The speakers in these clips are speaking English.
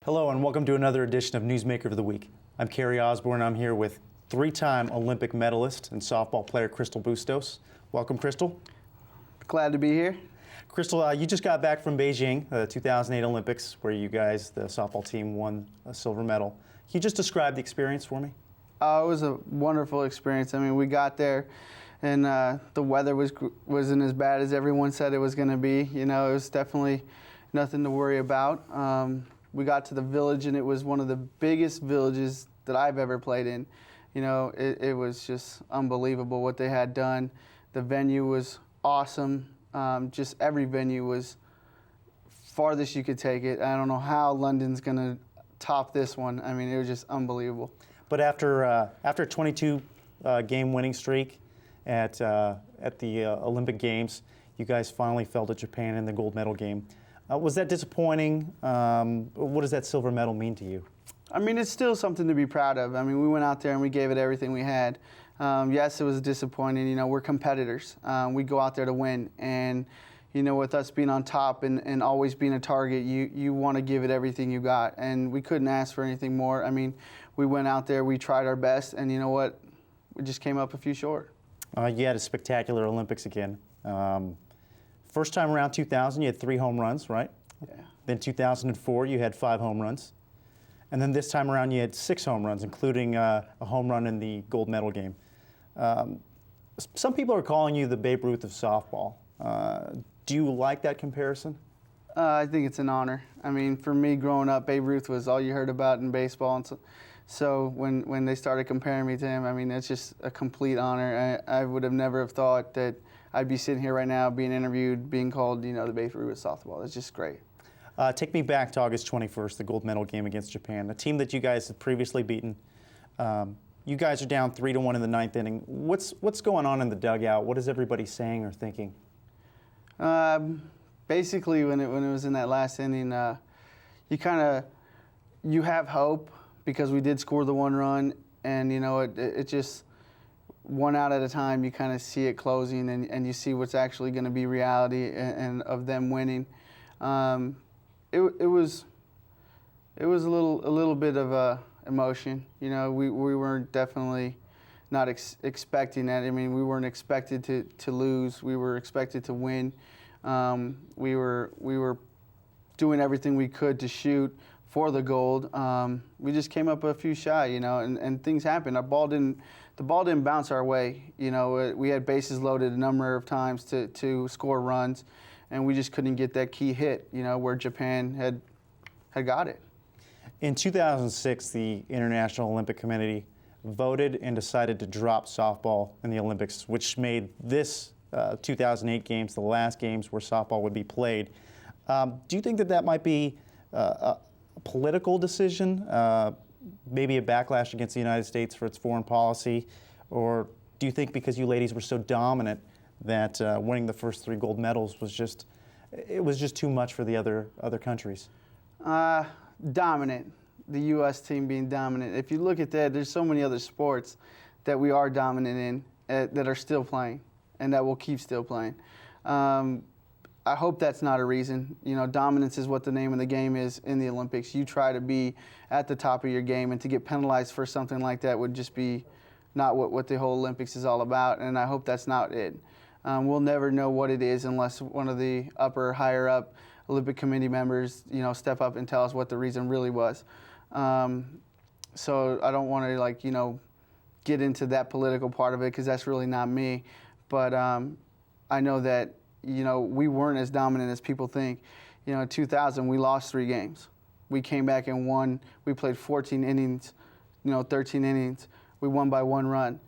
Hello and welcome to another edition of Newsmaker of the Week. I'm Kerry Osborne. I'm here with three-time Olympic medalist and softball player Crystl Bustos. Welcome, Crystl. Glad to be here. Crystl, you just got back from Beijing, the 2008 Olympics, where you guys, the softball team, won a silver medal. Can you just describe the experience for me? It was a wonderful experience. I mean, we got there, and the weather wasn't as bad as everyone said it was going to be. You know, it was definitely nothing to worry about. We got to the village, and it was one of the biggest villages that I've ever played in. You know, it was just unbelievable what they had done. The venue was awesome. Just every venue was farthest you could take it. I don't know how London's going to top this one. I mean, it was just unbelievable. But after a 22 game winning streak at the Olympic Games, you guys finally fell to Japan in the gold medal game. Was that disappointing? What does that silver medal mean to you? I mean, it's still something to be proud of. I mean, we went out there and we gave it everything we had. Yes, it was disappointing. You know, we're competitors. We go out there to win. And, you know, with us being on top and always being a target, you want to give it everything you got. And we couldn't ask for anything more. I mean, we went out there, we tried our best, and you know what? We just came up a few short. You had a spectacular Olympics again. First time around 2000, you had 3 home runs, right? Yeah. Then 2004, you had 5 home runs. And then this time around, you had 6 home runs, including a home run in the gold medal game. Some people are calling you the Babe Ruth of softball. Do you like that comparison? I think it's an honor. I mean, for me, growing up, Babe Ruth was all you heard about in baseball. And so when they started comparing me to him, I mean, it's just a complete honor. I would have never have thought that I'd be sitting here right now being interviewed, being called, you know, the Babe Ruth of softball. It's just great. Take me back to August 21st, the gold medal game against Japan, a team that you guys had previously beaten. You guys are down 3-1 in the 9th inning. What's going on in the dugout? What is everybody saying or thinking? Basically, when it was in that last inning, you have hope because we did score the 1 run, and you know it just one out at a time. You kind of see it closing, and you see what's actually going to be reality and of them winning. It was a little bit of emotion. You know, we weren't definitely not expecting that. I mean, we weren't expected to lose. We were expected to win. We were doing everything we could to shoot for the gold. We just came up a few shy, you know, and things happened. The ball didn't bounce our way. You know, we had bases loaded a number of times to score runs, and we just couldn't get that key hit, you know, where Japan had got it. In 2006, the International Olympic Committee voted and decided to drop softball in the Olympics, which made this 2008 games the last games where softball would be played. Do you think that might be a political decision, maybe a backlash against the United States for its foreign policy, or do you think because you ladies were so dominant that winning the first 3 gold medals was just too much for the other countries? Dominant, the U.S. team being dominant. If you look at that, there's so many other sports that we are dominant in that are still playing and that will keep still playing. I hope that's not a reason. You know, dominance is what the name of the game is in the Olympics. You try to be at the top of your game, and to get penalized for something like that would just be not what the whole Olympics is all about, and I hope that's not it. We'll never know what it is unless one of the higher up Olympic Committee members, you know, step up and tell us what the reason really was. So I don't want to, like, you know, get into that political part of it because that's really not me. But I know that, you know, we weren't as dominant as people think. You know, in 2000, we lost 3 games. We came back and won. We played 14 innings, you know, 13 innings. We won by 1 run.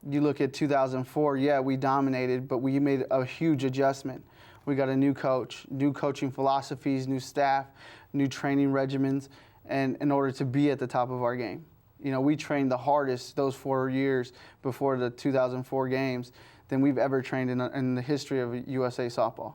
You look at 2004, yeah, we dominated, but we made a huge adjustment. We got a new coach, new coaching philosophies, new staff, new training regimens, and in order to be at the top of our game. You know, we trained the hardest those 4 years before the 2004 games than we've ever trained in the history of USA softball.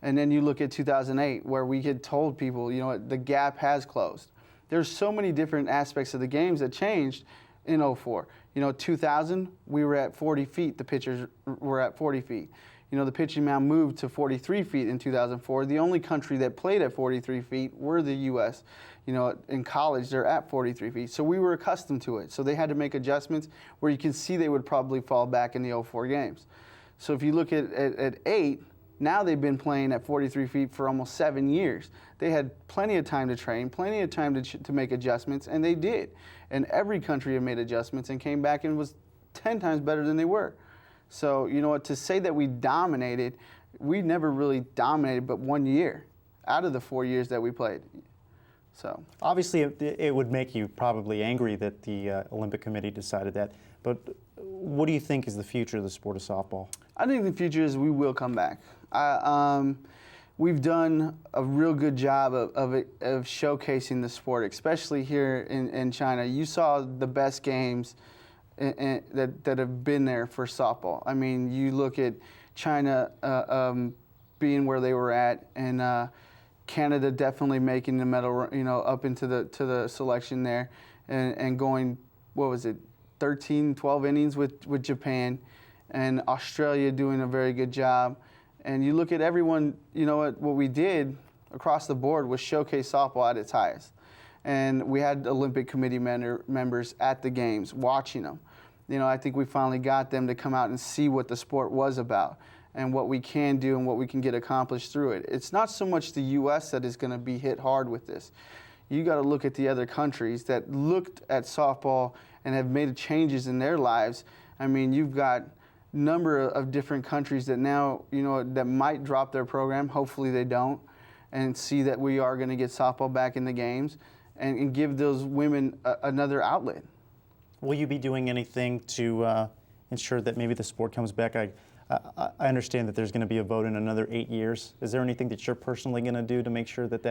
And then you look at 2008, where we had told people, you know, the gap has closed. There's so many different aspects of the games that changed in '04. You know, 2000, we were at 40 feet. The pitchers were at 40 feet. The pitching mound moved to 43 feet in 2004. The only country that played at 43 feet were the U.S. In college, they're at 43 feet. So we were accustomed to it. So they had to make adjustments where you can see they would probably fall back in the '04 games. So if you look at 8, now they've been playing at 43 feet for almost 7 years. They had plenty of time to train, plenty of time to make adjustments, and they did. And every country had made adjustments and came back and was 10 times better than they were. So, to say that we dominated, we never really dominated but 1 year out of the 4 years that we played. So obviously, it would make you probably angry that the Olympic Committee decided that. But what do you think is the future of the sport of softball? I think the future is we will come back. We've done a real good job of showcasing the sport, especially here in China. You saw the best games that have been there for softball. I mean, you look at China being where they were at, and Canada definitely making the medal, up into the selection there, and going, 13, 12 innings with Japan, and Australia doing a very good job. And you look at everyone, what we did across the board was showcase softball at its highest. And we had Olympic Committee members at the games watching them. I think we finally got them to come out and see what the sport was about and what we can do and what we can get accomplished through it. It's not so much the U.S. that is going to be hit hard with this. You got to look at the other countries that looked at softball and have made changes in their lives. I mean, you've got a number of different countries that now, that might drop their program. Hopefully they don't, and see that we are going to get softball back in the games and give those women another outlet. Will you be doing anything to ensure that maybe the sport comes back? I understand that there's going to be a vote in another 8 years. Is there anything that you're personally going to do to make sure that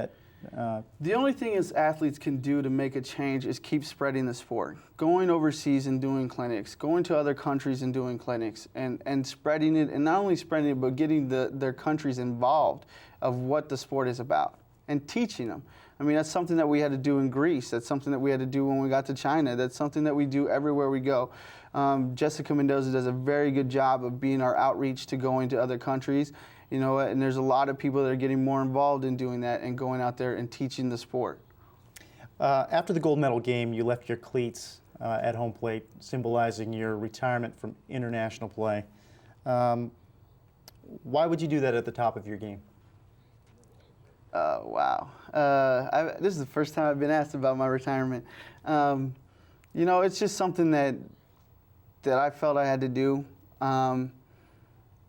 The only thing is athletes can do to make a change is keep spreading the sport. Going overseas and doing clinics, going to other countries and doing clinics, and spreading it, and not only spreading it, but getting their countries involved of what the sport is about and teaching them. I mean, that's something that we had to do in Greece. That's something that we had to do when we got to China. That's something that we do everywhere we go. Jessica Mendoza does a very good job of being our outreach to going to other countries. And there's a lot of people that are getting more involved in doing that and going out there and teaching the sport. After the gold medal game, you left your cleats at home plate, symbolizing your retirement from international play. Why would you do that at the top of your game? Wow. This is the first time I've been asked about my retirement. It's just something that I felt I had to do. I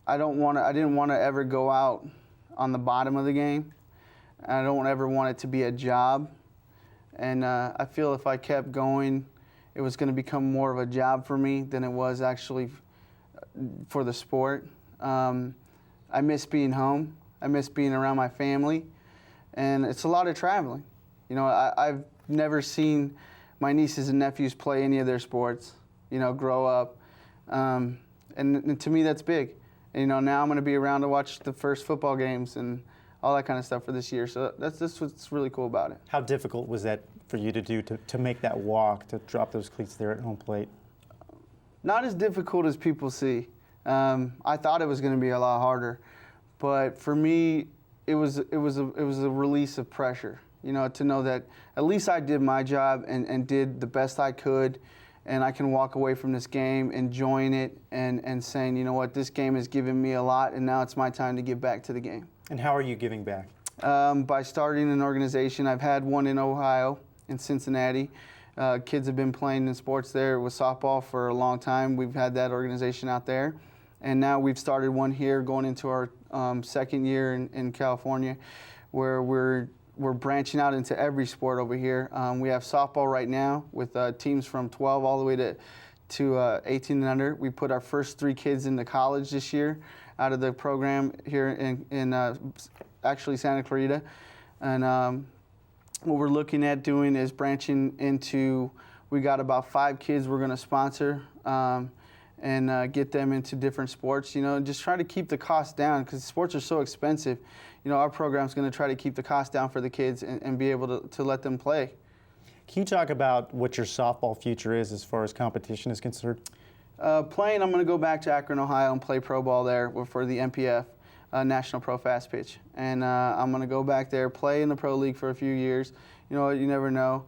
didn't want to ever go out on the bottom of the game. I don't ever want it to be a job. And I feel if I kept going, it was going to become more of a job for me than it was actually for the sport. I miss being home. I miss being around my family. And it's a lot of traveling. I've never seen my nieces and nephews play any of their sports, grow up. And to me, that's big. And, now I'm going to be around to watch the first football games and all that kind of stuff for this year. So that's what's really cool about it. How difficult was that for you to do, to make that walk, to drop those cleats there at home plate? Not as difficult as people see. I thought it was going to be a lot harder. But for me, it was a release of pressure, to know that at least I did my job and did the best I could, and I can walk away from this game enjoying it and saying, this game has given me a lot, and now it's my time to give back to the game. And how are you giving back? By starting an organization. I've had one in Ohio, in Cincinnati. Kids have been playing in sports there with softball for a long time. We've had that organization out there. And now we've started one here going into our second year in California, where we're branching out into every sport over here. We have softball right now with teams from 12 all the way to 18 and under. We put our first 3 kids into college this year out of the program here in actually Santa Clarita. And what we're looking at doing is branching into, we got about 5 kids we're going to sponsor. And get them into different sports, just try to keep the cost down because sports are so expensive. Our program's going to try to keep the cost down for the kids and be able to let them play. Can you talk about what your softball future is as far as competition is concerned? Playing, I'm going to go back to Akron, Ohio, and play pro ball there for the NPF, National Pro Fast Pitch. And I'm going to go back there, play in the pro league for a few years. You know, you never know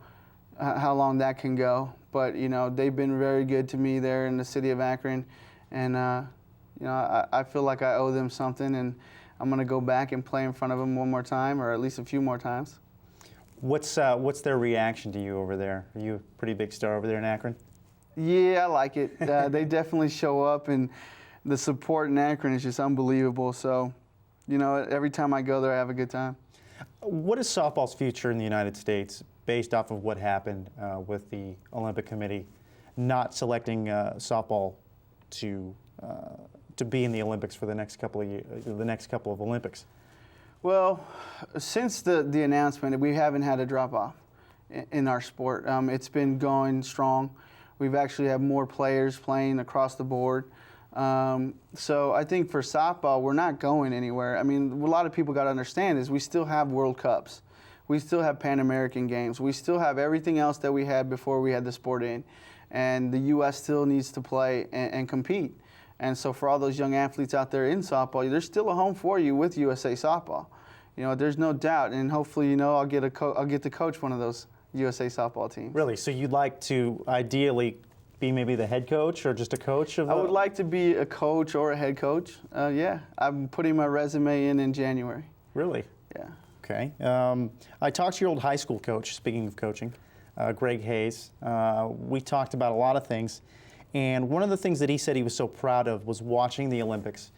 how long that can go. But, you know, they've been very good to me there in the city of Akron. And, you know, I feel like I owe them something. And I'm going to go back and play in front of them one more time, or at least a few more times. What's their reaction to you over there? Are you a pretty big star over there in Akron? Yeah, I like it. They definitely show up, and the support in Akron is just unbelievable. So, you know, every time I go there, I have a good time. What is softball's future in the United States based off of what happened with the Olympic Committee not selecting softball to be in the Olympics for the next couple of years, the next couple of Olympics? Well, since the announcement, we haven't had a drop-off in our sport. It's been going strong. We've actually had more players playing across the board. So I think for softball, we're not going anywhere. I mean, what a lot of people got to understand is we still have World Cups. We still have Pan American Games. We still have everything else that we had before we had the sport in. And the U.S. still needs to play and compete. And so for all those young athletes out there in softball, there's still a home for you with USA Softball. You know, there's no doubt. And hopefully, you know, I'll get to coach one of those USA softball teams. Really? So you'd like to ideally be maybe the head coach or just a coach of? I would like to be a coach or a head coach. Yeah, I'm putting my resume in January. Really? Yeah. Okay. I talked to your old high school coach, speaking of coaching, Greg Hayes. We talked about a lot of things. And one of the things that he said he was so proud of was watching the Olympics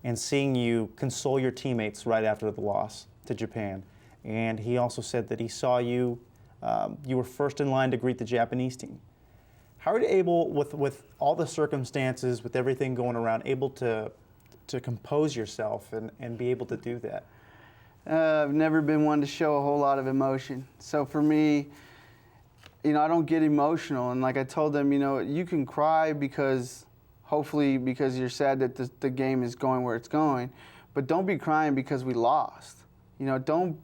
and seeing you console your teammates right after the loss to Japan. And he also said that he saw you, you were first in line to greet the Japanese team. How are you able, with all the circumstances, with everything going around, able to compose yourself and be able to do that? I've never been one to show a whole lot of emotion. So for me, you know, I don't get emotional. And like I told them, you know, you can cry hopefully because you're sad that the game is going where it's going, but don't be crying because we lost. You know,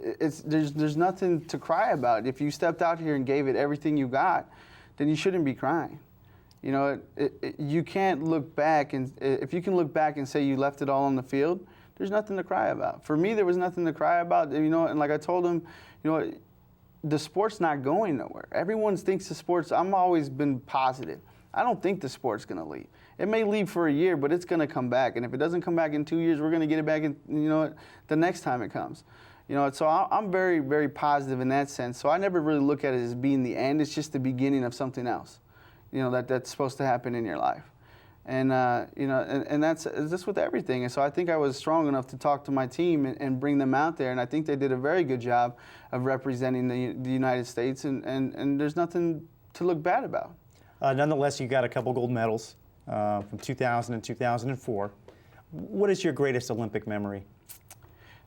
there's nothing to cry about. If you stepped out here and gave it everything you got, then you shouldn't be crying. You know, you can't look back, and if you can look back and say you left it all on the field, there's nothing to cry about. For me, there was nothing to cry about. You know, and like I told them, you know, the sport's not going nowhere. Everyone thinks the sport's. I'm always been positive. I don't think the sport's going to leave. It may leave for a year, but it's going to come back. And if it doesn't come back in 2 years, we're going to get it back in, you know, the next time it comes. You know, so I'm very, very positive in that sense. So I never really look at it as being the end. It's just the beginning of something else, you know, that's supposed to happen in your life. And, you know, and that's with everything. And so I think I was strong enough to talk to my team and bring them out there. And I think they did a very good job of representing the United States. And there's nothing to look bad about. Nonetheless, you got a couple gold medals from 2000 and 2004. What is your greatest Olympic memory?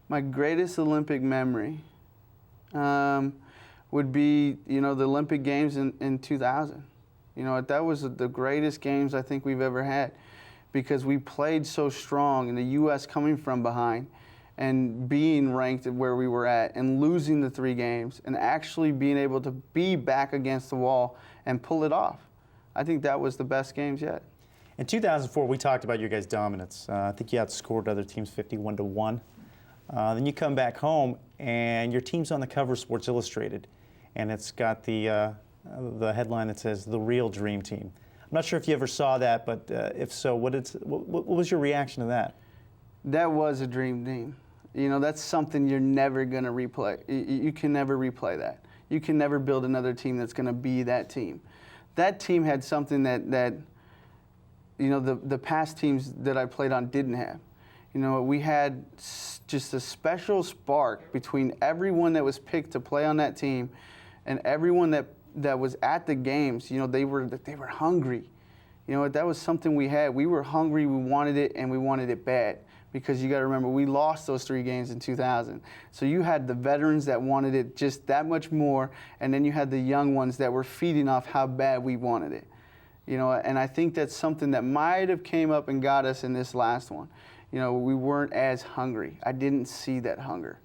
My greatest Olympic memory would be, you know, the Olympic Games in 2000. You know, that was the greatest games I think we've ever had because we played so strong and the U.S. coming from behind and being ranked at where we were at and losing the 3 games and actually being able to be back against the wall and pull it off. I think that was the best games yet. In 2004, we talked about your guys' dominance. I think you outscored other teams 51-1. Then you come back home and your team's on the cover of Sports Illustrated, and it's got the headline that says "The Real Dream Team." I'm not sure if you ever saw that, but if so, what was your reaction to that? That was a dream team. You know, that's something you're never going to replay. You can never replay that. You can never build another team that's going to be that team. That team had something that you know, the past teams that I played on didn't have. You know, we had just a special spark between everyone that was picked to play on that team and everyone that was at the games. You know, they were hungry. You know, that was something we had. We were hungry, we wanted it, and we wanted it bad. Because you got to remember, we lost those 3 games in 2000. So you had the veterans that wanted it just that much more, and then you had the young ones that were feeding off how bad we wanted it. You know, and I think that's something that might have came up and got us in this last one. You know, we weren't as hungry. I didn't see that hunger.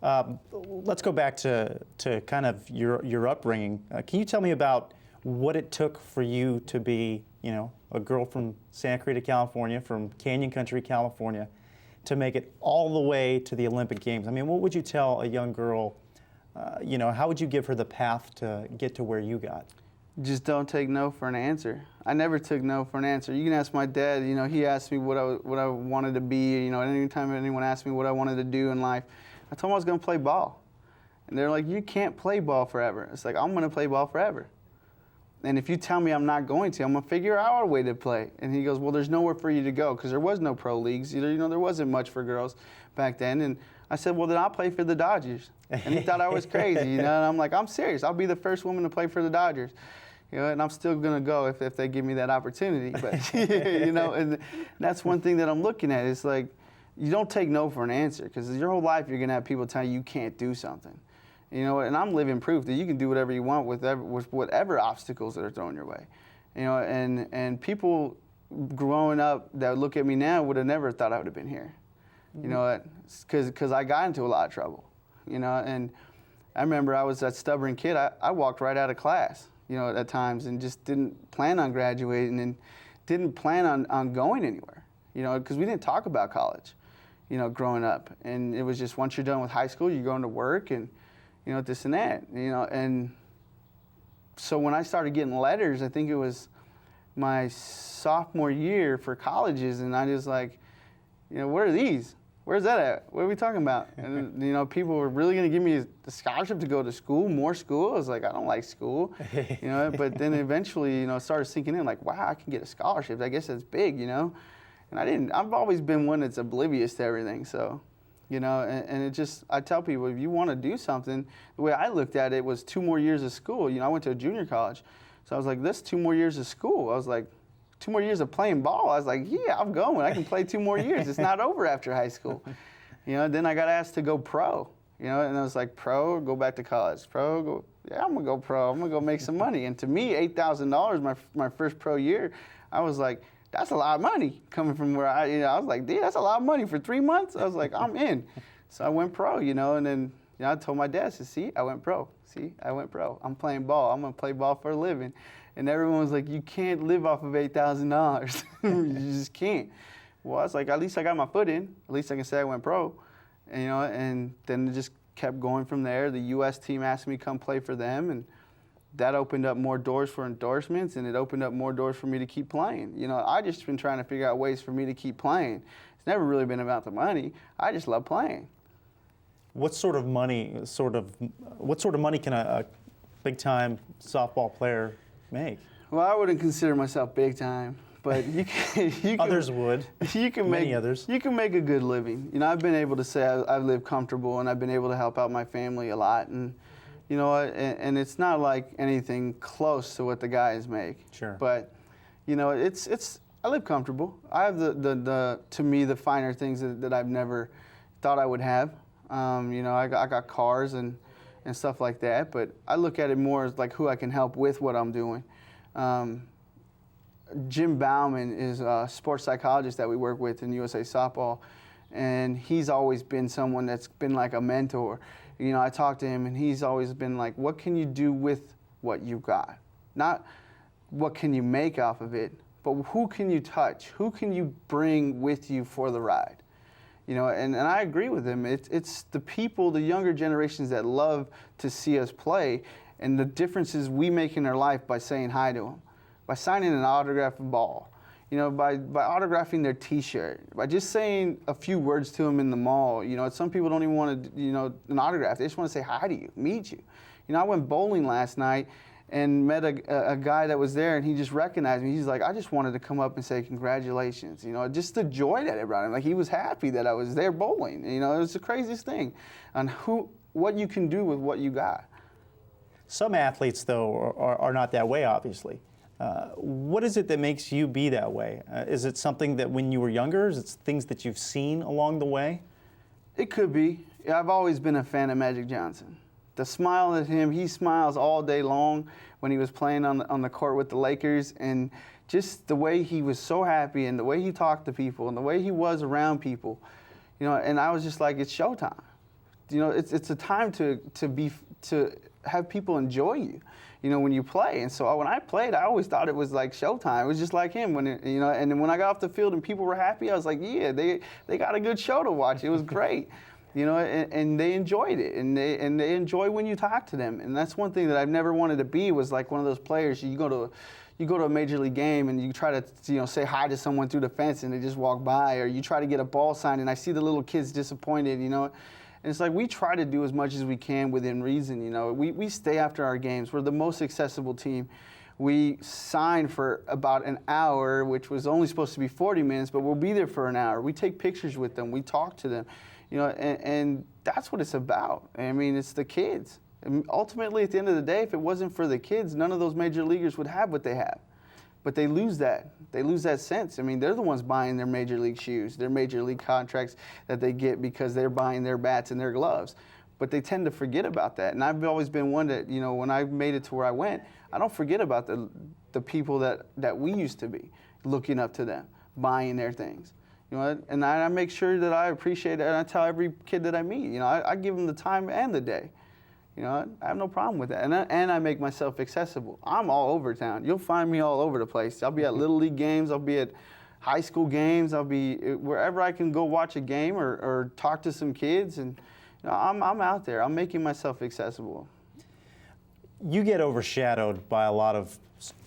Let's go back to kind of your upbringing. Can you tell me about what it took for you to be you know, a girl from Santa Clarita, California, from Canyon Country, California, to make it all the way to the Olympic Games. I mean, what would you tell a young girl, you know, how would you give her the path to get to where you got? Just don't take no for an answer. I never took no for an answer. You can ask my dad, you know, he asked me what I wanted to be, you know, anytime anyone asked me what I wanted to do in life, I told him I was going to play ball. And they're like, you can't play ball forever. It's like, I'm going to play ball forever. And if you tell me I'm not going to, I'm going to figure out a way to play. And he goes, well, there's nowhere for you to go because there was no pro leagues. You know, there wasn't much for girls back then. And I said, well, then I'll play for the Dodgers. And he thought I was crazy, you know. And I'm like, I'm serious. I'll be the first woman to play for the Dodgers. You know, and I'm still going to go if they give me that opportunity. But, you know, and that's one thing that I'm looking at. It's like, you don't take no for an answer because your whole life you're going to have people tell you can't do something. You know, and I'm living proof that you can do whatever you want with whatever obstacles that are thrown your way. You know, and people growing up that look at me now would have never thought I would have been here. You know, because I got into a lot of trouble. You know, and I remember I was that stubborn kid. I walked right out of class, you know, at times and just didn't plan on graduating and didn't plan on going anywhere, you know, because we didn't talk about college, you know, growing up. And it was just once you're done with high school, you're going to work and, you know, this and that, you know. And so when I started getting letters, I think it was my sophomore year for colleges, and I just like, you know, what are these? Where's that at? What are we talking about? And, you know, people were really going to give me a scholarship to go to school, more school. I was like, I don't like school, you know. But then eventually, you know, it started sinking in, like, wow, I can get a scholarship. I guess that's big, you know. And I've always been one that's oblivious to everything, so. You know, and it just, I tell people, if you want to do something, the way I looked at it was 2 more years of school. You know, I went to a junior college. So I was like, this 2 more years of school. I was like, 2 more years of playing ball. I was like, yeah, I'm going. I can play 2 more years. It's not over after high school. You know, then I got asked to go pro. You know, and I was like, pro, or go back to college. Pro, go, yeah, I'm going to go pro. I'm going to go make some money. And to me, $8,000 my first pro year, I was like, that's a lot of money coming from where I was like, dude, that's a lot of money for 3 months. I was like, I'm in. So I went pro, you know, and then, you know, I told my dad, I said, see, I went pro. See, I went pro. I'm playing ball. I'm going to play ball for a living. And everyone was like, you can't live off of $8,000. You just can't. Well, I was like, at least I got my foot in. At least I can say I went pro. And, you know, and then it just kept going from there. The U.S. team asked me to come play for them, and that opened up more doors for endorsements, and it opened up more doors for me to keep playing. You know, I just been trying to figure out ways for me to keep playing. It's never really been about the money. I just love playing. What sort of money can a big-time softball player make? Well, I wouldn't consider myself big time, but you can Others would. You can Many make others. You can make a good living. You know, I've been able to say I've lived comfortable, and I've been able to help out my family a lot, and you know, and it's not like anything close to what the guys make. Sure. But you know, I live comfortable. I have to me the finer things that I've never thought I would have. You know, I got cars and stuff like that, but I look at it more as like who I can help with what I'm doing. Jim Bauman is a sports psychologist that we work with in USA Softball, and he's always been someone that's been like a mentor. You know, I talk to him, and he's always been like, what can you do with what you've got? Not what can you make off of it, but who can you touch? Who can you bring with you for the ride? You know, and I agree with him. It's the people, the younger generations that love to see us play, and the differences we make in their life by saying hi to them, by signing an autographed ball, you know, by autographing their T-shirt, by just saying a few words to them in the mall. You know, some people don't even want to, you know, an autograph. They just want to say hi to you, meet you. You know, I went bowling last night and met a guy that was there, and he just recognized me. He's like, I just wanted to come up and say congratulations. You know, just the joy that it brought him. Like, he was happy that I was there bowling. You know, it was the craziest thing on what you can do with what you got. Some athletes, though, are not that way, obviously. What is it that makes you be that way? Is it something that when you were younger, is it things that you've seen along the way? It could be. I've always been a fan of Magic Johnson. The smile at him, he smiles all day long when he was playing on the court with the Lakers, and just the way he was so happy and the way he talked to people and the way he was around people, you know, and I was just like, it's showtime. You know, it's a time to have people enjoy you, when you play. And so when I played, I always thought it was like showtime. It was just like him and then when I got off the field and people were happy, I was like, yeah, they got a good show to watch. It was great. And they enjoyed it, and they enjoy when you talk to them. And that's one thing that I've never wanted to be, was like one of those players. You go to a major league game and you try to say hi to someone through the fence and they just walk by, or you try to get a ball signed and I see the little kids disappointed, And it's like we try to do as much as we can within reason. We stay after our games. We're the most accessible team. We sign for about an hour, which was only supposed to be 40 minutes, but we'll be there for an hour. We take pictures with them. We talk to them, and that's what it's about. I mean, it's the kids. And ultimately, at the end of the day, if it wasn't for the kids, none of those major leaguers would have what they have. But they lose that. They lose that sense. I mean, they're the ones buying their major league shoes, their major league contracts that they get because they're buying their bats and their gloves. But they tend to forget about that. And I've always been one that, when I made it to where I went, I don't forget about the people that we used to be, looking up to them, buying their things. And I make sure that I appreciate it, and I tell every kid that I meet, I give them the time and the day. I have no problem with that. And I make myself accessible. I'm all over town. You'll find me all over the place. I'll be at Little League games. I'll be at high school games. I'll be wherever I can go watch a game or talk to some kids. And I'm out there. I'm making myself accessible. You get overshadowed by a lot of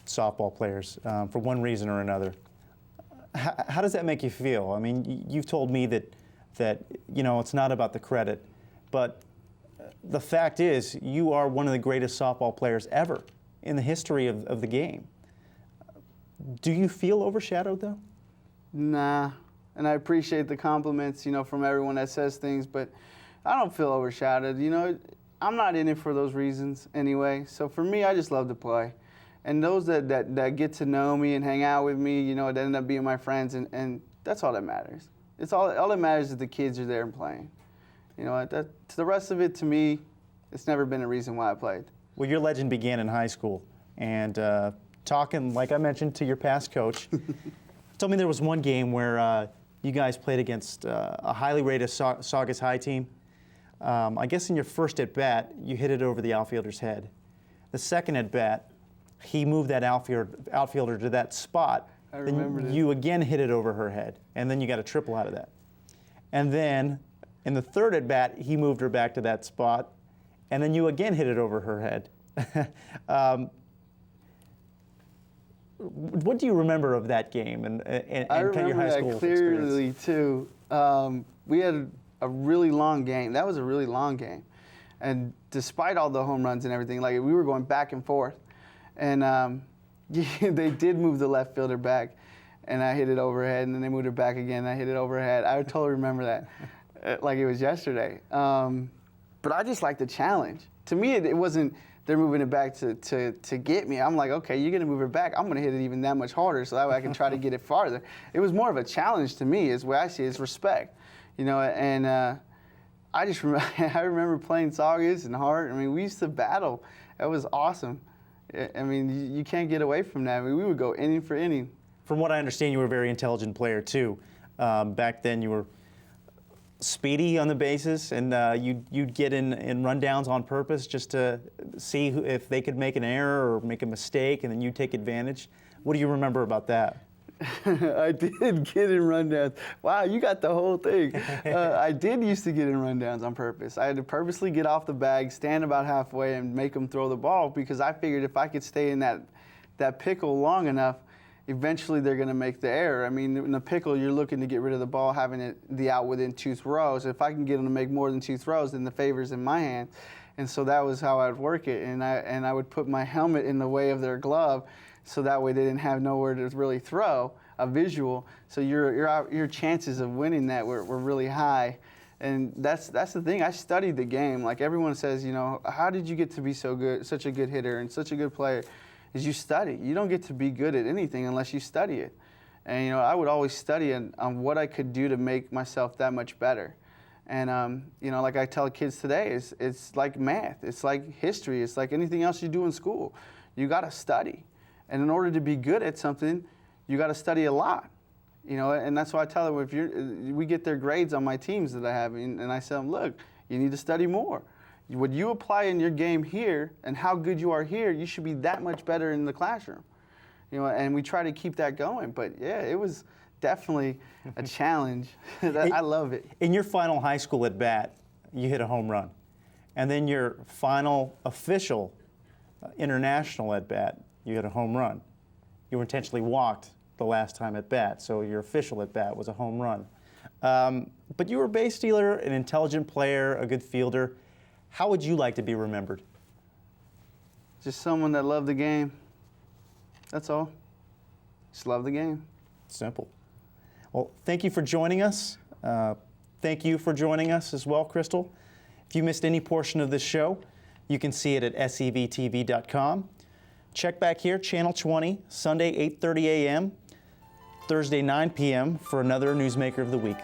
softball players for one reason or another. How does that make you feel? I mean, you've told me that it's not about the credit, but the fact is, you are one of the greatest softball players ever in the history of the game. Do you feel overshadowed, though? Nah, and I appreciate the compliments, from everyone that says things, but I don't feel overshadowed. I'm not in it for those reasons anyway. So for me, I just love to play. And those that get to know me and hang out with me, that end up being my friends, and that's all that matters. It's all that matters is the kids are there and playing. The rest of it, to me, it's never been a reason why I played. Well, your legend began in high school, and talking, like I mentioned, to your past coach, told me there was one game where you guys played against a highly rated Saugus High team. I guess in your first at-bat, you hit it over the outfielder's head. The second at-bat, he moved that outfielder to that spot. I remember then that. You again hit it over her head, and then you got a triple out of that. And then in the third at-bat, he moved her back to that spot, and then you again hit it over her head. What do you remember of that game and I kind of your high school remember that clearly, experience? too. We had a really long game. That was a really long game. And despite all the home runs and everything, we were going back and forth. And they did move the left fielder back, and I hit it overhead, and then they moved it back again, and I hit it overhead. I totally remember that. Like it was yesterday. But I just like the challenge. To me, it wasn't they're moving it back to get me. I'm like, okay, you're going to move it back. I'm going to hit it even that much harder so that way I can try to get it farther. It was more of a challenge to me is the way I see it, is respect. And I just I remember playing Saugus and Hart. I mean, we used to battle. That was awesome. I mean, you can't get away from that. I mean, we would go inning for inning. From what I understand, you were a very intelligent player, too. Back then, you were speedy on the bases, and you'd get in rundowns on purpose just to see if they could make an error or make a mistake, and then you'd take advantage. What do you remember about that? I did get in rundowns. Wow, you got the whole thing. I did used to get in rundowns on purpose. I had to purposely get off the bag, stand about halfway, and make them throw the ball because I figured if I could stay in that pickle long enough, eventually they're going to make the error. I mean, in the pickle, you're looking to get rid of the ball, having the out within 2 throws. If I can get them to make more than 2 throws, then the favor's in my hand. And so that was how I'd work it. And I would put my helmet in the way of their glove, so that way they didn't have nowhere to really throw a visual. So your chances of winning that were really high. And that's the thing. I studied the game. Like everyone says, how did you get to be so good, such a good hitter and such a good player? Is you study. You don't get to be good at anything unless you study it. And I would always study on what I could do to make myself that much better. And like I tell kids today, it's like math. It's like history. It's like anything else you do in school. You got to study. And in order to be good at something, you got to study a lot. And that's why I tell them, we get their grades on my teams that I have, and I tell them, look, you need to study more. what you apply in your game here and how good you are here, you should be that much better in the classroom. You know, and we try to keep that going. But yeah, it was definitely a challenge. I love it. In your final high school at bat, you hit a home run. And then your final official international at bat, you hit a home run. You were intentionally walked the last time at bat, so your official at bat was a home run. But you were a base stealer, an intelligent player, a good fielder. How would you like to be remembered? Just someone that loved the game. That's all. Just love the game. Simple. Well, thank you for joining us. Thank you for joining us as well, Crystl. If you missed any portion of this show, you can see it at sevtv.com. Check back here, Channel 20, Sunday 8:30 a.m., Thursday 9 p.m. for another Newsmaker of the Week.